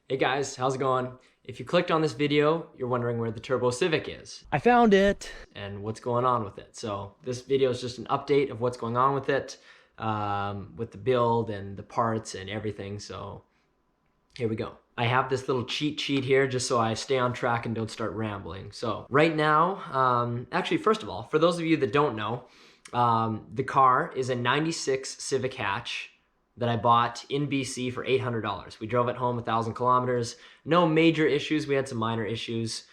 Hey guys, how's it going? If you clicked on this video, you're wondering where the Turbo Civic is. I found it! And what's going on with it. So this video is just an update of what's going on with it, with the build and the parts and everything. So here we go. I have this little cheat sheet here just so I stay on track and don't start rambling. So right now, actually first of all, for those of you that don't know, the car is a 96 Civic hatch that I bought in BC for $800. We drove it home 1,000 kilometers. No major issues. We had some minor issues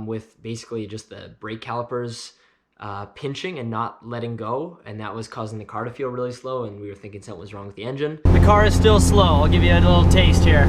with basically just the brake calipers pinching and not letting go, and that was causing the car to feel really slow, and we were thinking something was wrong with the engine. The car is still slow. I'll give you a little taste here.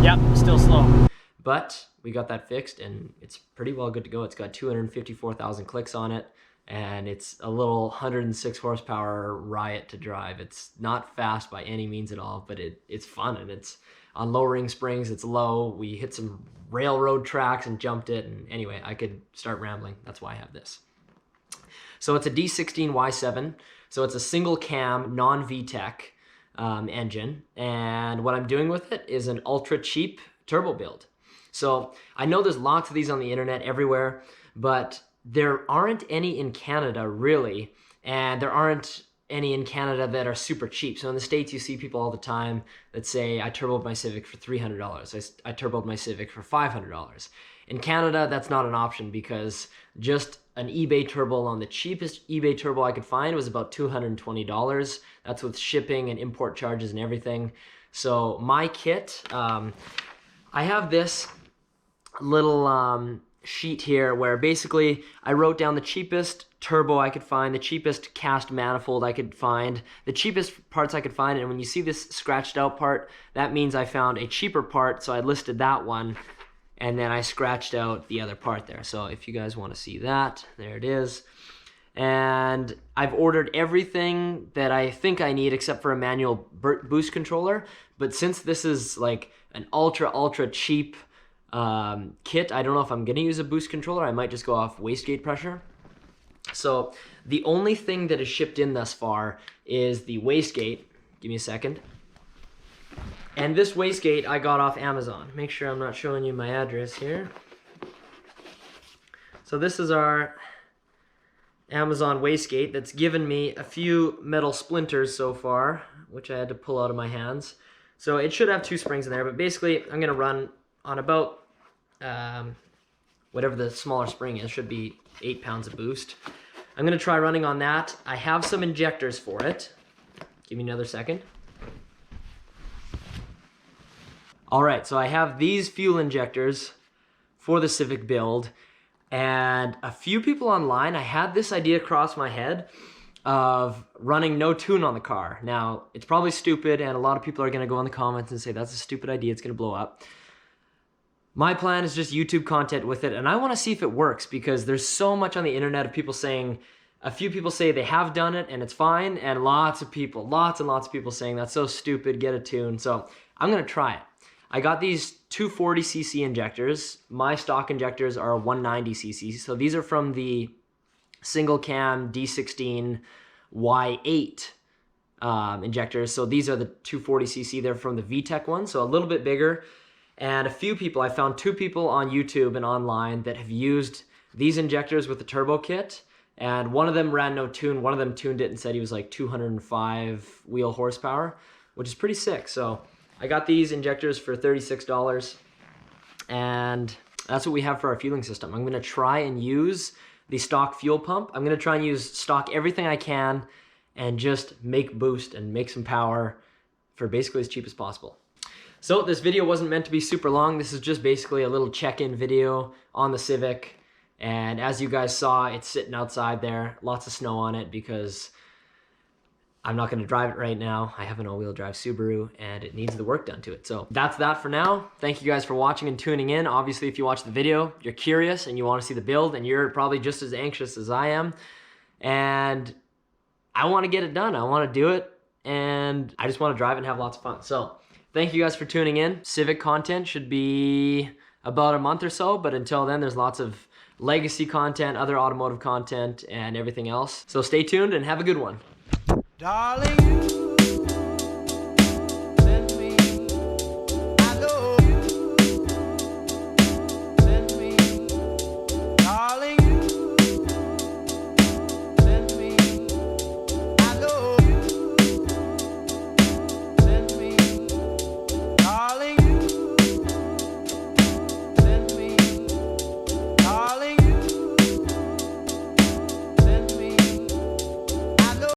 Yep, still slow. But we got that fixed and it's pretty well good to go. It's got 254,000 clicks on it and it's a little 106 horsepower riot to drive. It's not fast by any means at all, but it's fun, and it's on low ring springs. It's low. We hit some railroad tracks and jumped it, and anyway, I could start rambling. That's why I have this. So it's a D16Y7. So it's a single cam, non-vtec engine, and what I'm doing with it is an ultra cheap turbo build. So I know there's lots of these on the internet everywhere, but there aren't any in Canada really, and there aren't any in Canada that are super cheap. So in the States, you see people all the time that say, I turboed my Civic for $300. I turboed my Civic for $500. In Canada, that's not an option because just an eBay turbo on the cheapest eBay turbo I could find was about $220. That's with shipping and import charges and everything. So my kit, I have this little sheet here where basically I wrote down the cheapest turbo I could find, the cheapest cast manifold I could find, the cheapest parts I could find, and when you see this scratched out part, that means I found a cheaper part, so I listed that one, and then I scratched out the other part there. So if you guys want to see that, there it is. And I've ordered everything that I think I need except for a manual boost controller, but since this is like an ultra cheap kit, I don't know if I'm gonna use a boost controller. I might just go off wastegate pressure. So the only thing that is shipped in thus far is the wastegate. Give me a second. And this wastegate I got off Amazon. Make sure I'm not showing you my address here. So this is our Amazon wastegate that's given me a few metal splinters so far, which I had to pull out of my hands. So it should have 2 springs in there, but basically I'm gonna run on about whatever the smaller spring is, should be 8 pounds of boost. I'm gonna try running on that. I have some injectors for it. Give me another second. All right, so I have these fuel injectors for the Civic build, and a few people online, I had this idea cross my head of running no tune on the car. Now, it's probably stupid, and a lot of people are gonna go in the comments and say, that's a stupid idea, it's gonna blow up. My plan is just YouTube content with it, and I wanna see if it works because there's so much on the internet of people saying, a few people say they have done it and it's fine, and lots and lots of people saying that's so stupid, get a tune. So I'm gonna try it. I got these 240cc injectors. My stock injectors are 190cc, so these are from the single cam D16 Y8 injectors. So these are the 240cc. They're from the vtec one, so a little bit bigger. And a few people, I found 2 people on YouTube and online that have used these injectors with the turbo kit, and one of them ran no tune. One of them tuned it and said he was like 205 wheel horsepower, which is pretty sick. So I got these injectors for $36, and that's what we have for our fueling system. I'm gonna try and use the stock fuel pump. I'm gonna try and use stock everything I can and just make boost and make some power for basically as cheap as possible. So this video wasn't meant to be super long. This is just basically a little check-in video on the Civic. And as you guys saw, it's sitting outside there. Lots of snow on it because I'm not gonna drive it right now. I have an all-wheel drive Subaru and it needs the work done to it. So that's that for now. Thank you guys for watching and tuning in. Obviously, if you watch the video, you're curious and you wanna see the build, and you're probably just as anxious as I am. And I wanna get it done. I wanna do it, and I just wanna drive and have lots of fun. So thank you guys for tuning in. Civic content should be about a month or so, but until then, there's lots of legacy content, other automotive content, and everything else. So stay tuned and have a good one. Darling, you